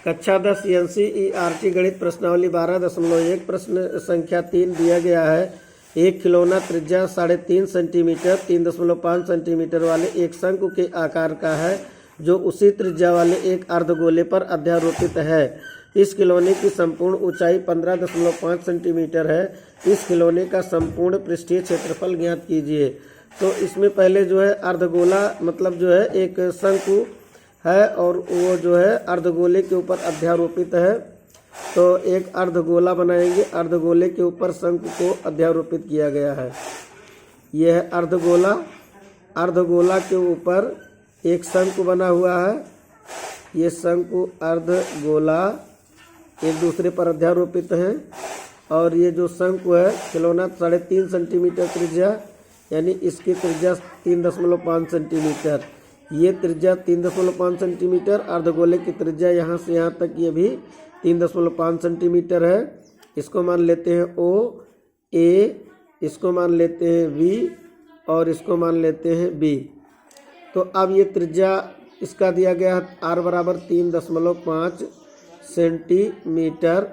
कक्षा 10 एनसीईआरटी गणित प्रश्नावली 12.1 प्रश्न संख्या 3 दिया गया है। एक खिलौना त्रिज्या 3.5 सेंटीमीटर 3.5 सेंटीमीटर वाले एक शंकु के आकार का है जो उसी त्रिज्या वाले एक अर्धगोले पर अध्यारोपित है। इस खिलौने की संपूर्ण ऊंचाई 15.5 सेंटीमीटर है। इस खिलौने का संपूर्ण पृष्ठीय क्षेत्रफल ज्ञात कीजिए। तो इसमें पहले जो है अर्धगोला मतलब जो है एक शंकु है और वो जो है अर्धगोले के ऊपर अध्यारोपित है। तो एक अर्धगोला बनाएंगे, अर्धगोले के ऊपर शंकु को अध्यारोपित किया गया है। यह है अर्धगोला, अर्धगोला के ऊपर एक शंकु बना हुआ है। ये शंकु अर्धगोला एक दूसरे पर अध्यारोपित हैं और ये जो शंकु है खिलौना 3.5 सेंटीमीटर त्रिज्या यानी इसकी त्रिज्या 3.5 सेंटीमीटर, ये त्रिज्या 3.5 सेंटीमीटर, अर्धगोले की त्रिज्या यहाँ से यहाँ तक ये भी 3.5 सेंटीमीटर है। इसको मान लेते हैं O A, इसको मान लेते हैं V और इसको मान लेते हैं B। तो अब ये त्रिज्या इसका दिया गया है R बराबर 3.5 सेंटीमीटर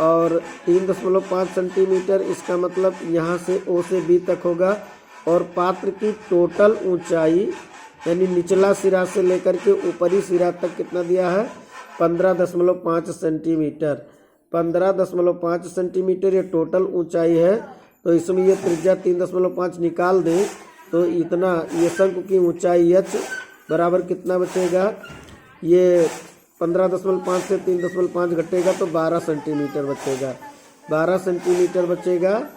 और 3.5 सेंटीमीटर इसका मतलब यहाँ से O से B तक होगा। और पात्र की टोटल ऊंचाई यानी निचला सिरा से लेकर के ऊपरी सिरा तक कितना दिया है 15.5 सेंटीमीटर। 15.5 सेंटीमीटर ये टोटल ऊंचाई है। तो इसमें ये त्रिज्या 3.5 निकाल दें तो इतना ये शंकु की ऊंचाई h बराबर कितना बचेगा, ये 15.5 से 3.5 घटेगा तो 12 सेंटीमीटर बचेगा। 12 सेंटीमीटर बचेगा,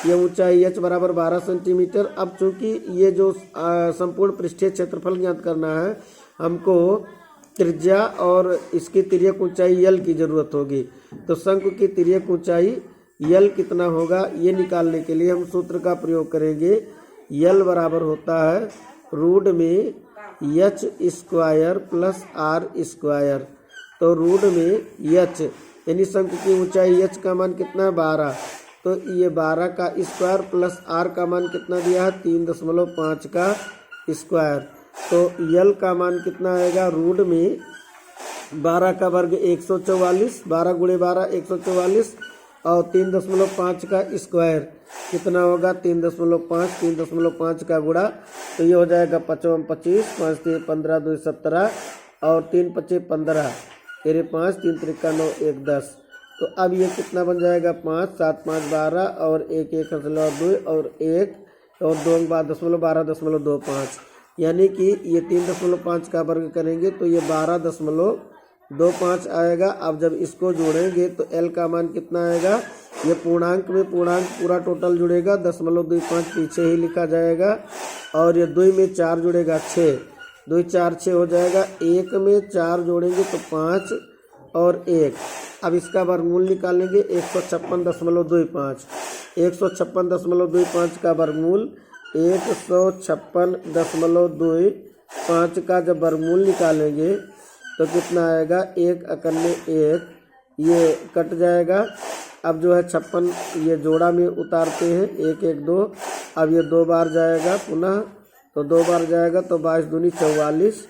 ये ऊंचाई h बराबर 12 सेंटीमीटर। अब चूंकि ये जो संपूर्ण पृष्ठीय क्षेत्रफल ज्ञात करना है हमको त्रिज्या और इसकी तिर्यक ऊंचाई l की जरूरत होगी। तो शंकु की तिर्यक ऊंचाई l कितना होगा ये निकालने के लिए हम सूत्र का प्रयोग करेंगे। l बराबर होता है रूट में h square plus r square. तो रूट में h यानी शंकु की ऊंचाई h का मान कितना है 12, तो ये 12 का स्क्वायर प्लस r का मान कितना दिया है 3.5 का स्क्वायर। तो l का मान कितना आएगा रूट में 12 का वर्ग 144, 12 गुणे 12 144 और 3.5 का स्क्वायर कितना होगा 3.5, 3.5 का गुणा तो ये हो जाएगा 5 25, 5 3 15 2 17 और 3 5 15, 3 5 3 3 9 1 10। तो अब ये कितना बन जाएगा 5 7 5 12 और 1 1 2 और 1 और 2 12.25 यानी कि ये 3.5 का वर्ग करेंगे तो ये 12.25 आएगा। अब जब इसको जोड़ेंगे तो l का मान कितना आएगा, ये पूर्णांक में पूर्णांक पूरा टोटल जुड़ेगा 0.25 पीछे ही लिखा जाएगा और ये 2 में 4 जुड़ेगा 6, 2 4 6 हो जाएगा। 1 में 4 जोड़ेंगे तो 5 और 1। अब इसका वर्गमूल निकालेंगे 156.25, 156.25 का वर्गमूल 156.25 का जब वर्गमूल निकालेंगे तो कितना आएगा 1 अकन्ने 1, ये कट जाएगा। अब जो है 56 ये जोड़ा में उतारते हैं 1 1 2, अब ये 2 बार जाएगा पुनः, तो 2 बार जाएगा तो 22 दूनी 44।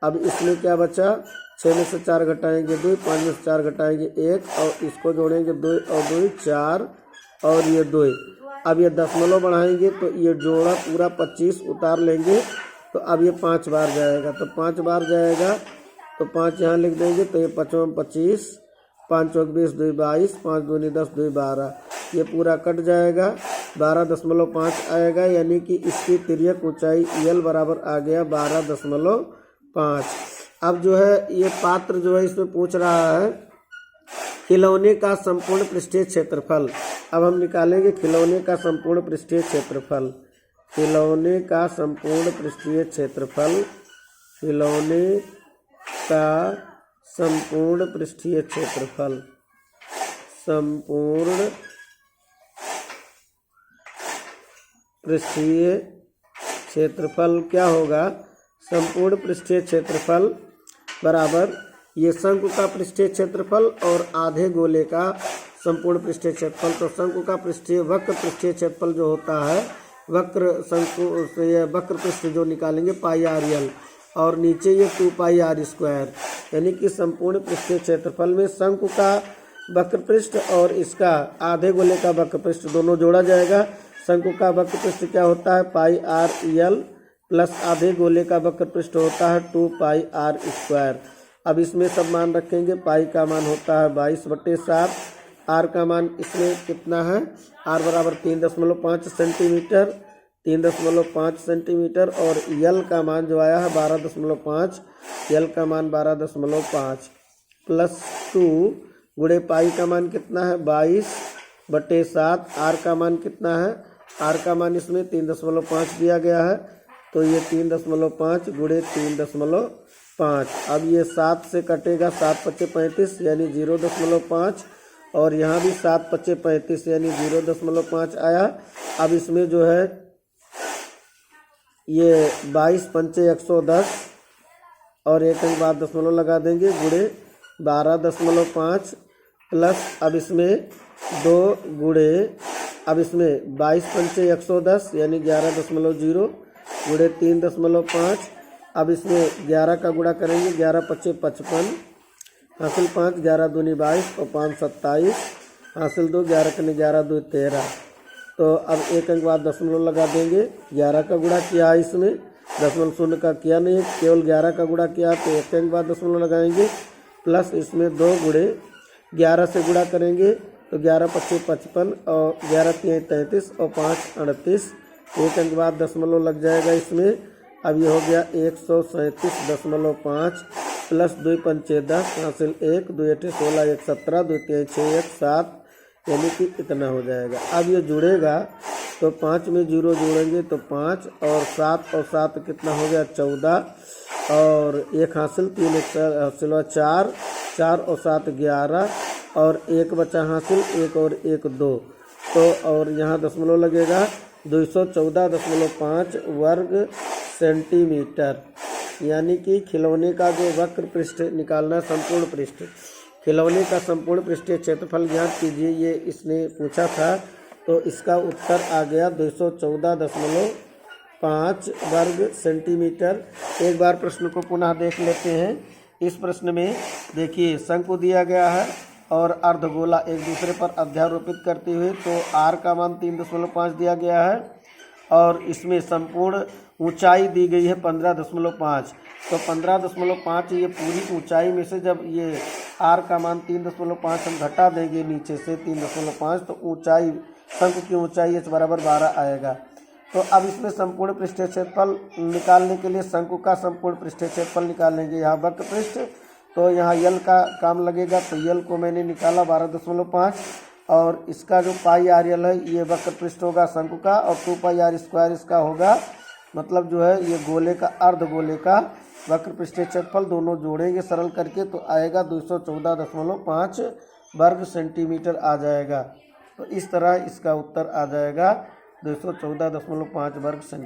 अब इसमें क्या बचा 6 में से 4 घटाएंगे 2, 5 में से 4 घटाएंगे 1 और इसको जोड़ेंगे 2 और 2 4 और ये 2। अब ये दशमलव बढ़ाएंगे तो ये जोड़ा पूरा 25 उतार लेंगे तो अब ये 5 बार जाएगा, तो 5 बार जाएगा तो 5 यहाँ लिख देंगे तो ये 5 25, 5 चौक 20 2 22, 5 दूनी 10 2 12, ये पूरा कट जाएगा 12.5 आएगा। यानी कि इसकी तिर्यक ऊंचाई l बराबर आ गया 12.5। अब जो है ये पात्र जो है इसमें पूछ रहा है खिलौने का संपूर्ण पृष्ठीय क्षेत्रफल। अब हम निकालेंगे खिलौने का संपूर्ण पृष्ठीय क्षेत्रफल। खिलौने का संपूर्ण पृष्ठीय क्षेत्रफल, खिलौने का संपूर्ण पृष्ठीय क्षेत्रफल, संपूर्ण पृष्ठीय क्षेत्रफल क्या होगा, संपूर्ण पृष्ठीय क्षेत्रफल बराबर ये शंकु का पृष्ठीय क्षेत्रफल और आधे गोले का संपूर्ण पृष्ठीय क्षेत्रफल। तो शंकु का पृष्ठीय वक्र पृष्ठीय क्षेत्रफल जो होता है वक्र शंकु से वक्र पृष्ठ जो निकालेंगे पाई r l और नीचे ये 2 पाई आर स्क्वायर, यानी कि संपूर्ण पृष्ठीय क्षेत्रफल में शंकु का वक्र पृष्ठ और इसका आधे गोले का वक्र पृष्ठ दोनों जोड़ा जाएगा। शंकु का वक्र पृष्ठ क्या होता है, पाई आर यल प्लस आधे गोले का वक्र पृष्ठ होता है 2 पाई आर स्क्वायर। अब इसमें सब मान रखेंगे। पाई का मान होता है 22/7, आर का मान इसमें कितना है, आर बराबर 3.5 सेंटीमीटर, 3.5 सेंटीमीटर, और यल का मान जो आया है 12.5, यल का मान 12.5 प्लस 2 गुणे पाई का मान कितना है 22/7, आर का मान कितना है, आर का मान इसमें 3.5 दिया गया है, तो ये 3.5 गुणे 3.5। अब ये 7 से कटेगा, 7×5 = 35 यानी 0.5, और यहाँ भी 7×5 = 35 यानी 0.5 आया। अब इसमें जो है ये 22×5 = 110 और एक अंक बाद दशमलव लगा देंगे, गुणे 12.5 प्लस अब इसमें 2 गुणे, अब इसमें 22×5 = 110 यानी 11.0 गुणे 3.5। अब इसमें 11 का गुणा करेंगे, 11×5 = 55, हासिल 5, 11 दूनी 22 और 5 27, हासिल 2, 11 × 11 = 13। तो अब एक अंक बाद दशमलव लगा देंगे। 11 का गुणा किया है, इसमें दशमलव शून्य का किया नहीं, केवल 11 का गुणा किया, तो एक अंक बाद दशमलव लगाएंगे, प्लस इसमें 2 गुणे 11 से गुणा करेंगे तो 11×5 = 55 और 11×3 = 33 और 5 38, एक अंक बाद दशमलव लग जाएगा इसमें। अब ये हो गया 137.5 प्लस 2×5 = 10, हासिल 1, 2×8 = 16, 1 17, 2×3 = 6, 1 7, यानी कि इतना हो जाएगा। अब ये जुड़ेगा तो 5 में 0 जोड़ेंगे तो 5 और 7 और 7 कितना हो गया 14, और 1 हासिल, 3 हासिल 4, 4 और 7 11, और 1 बचा हासिल, 1 और 1 2, तो और यहाँ दशमलव लगेगा 214.5 वर्ग सेंटीमीटर, यानी कि खिलौने का जो वक्र पृष्ठ निकालना, संपूर्ण पृष्ठ, खिलौने का संपूर्ण पृष्ठीय क्षेत्रफल ज्ञात कीजिए, ये इसने पूछा था, तो इसका उत्तर आ गया 214.5 वर्ग सेंटीमीटर। एक बार प्रश्न को पुनः देख लेते हैं। इस प्रश्न में देखिए शंकु दिया गया है और अर्धगोला एक दूसरे पर अध्यारोपित करते हुए, तो आर का मान 3.5 दिया गया है और इसमें संपूर्ण ऊंचाई दी गई है 15.5, तो 15.5 ये पूरी ऊंचाई में से जब ये आर का मान 3.5 हम घटा देंगे नीचे से 3.5, तो ऊंचाई शंकु की ऊंचाई h बराबर 12 आएगा। तो अब इसमें संपूर्ण पृष्ठीय क्षेत्रफल निकालने के लिए शंकु का संपूर्ण पृष्ठीय क्षेत्रफल निकालेंगे। यहाँ वक्र पृष्ठ, तो यहाँ यल का काम लगेगा, तो यल को मैंने निकाला 12.5, और इसका जो पाई आर यल है ये वक्र पृष्ठ होगा शंकु का, और 2 पाई आर स्क्वायर इसका होगा, मतलब जो है ये गोले का अर्ध गोले का वक्र पृष्ठीय क्षेत्रफल, दोनों जोड़ेंगे सरल करके तो आएगा 214.5 वर्ग सेंटीमीटर आ जाएगा। तो इस तरह इसका उत्तर आ जाएगा 214.5 वर्ग सेंटीमीटर।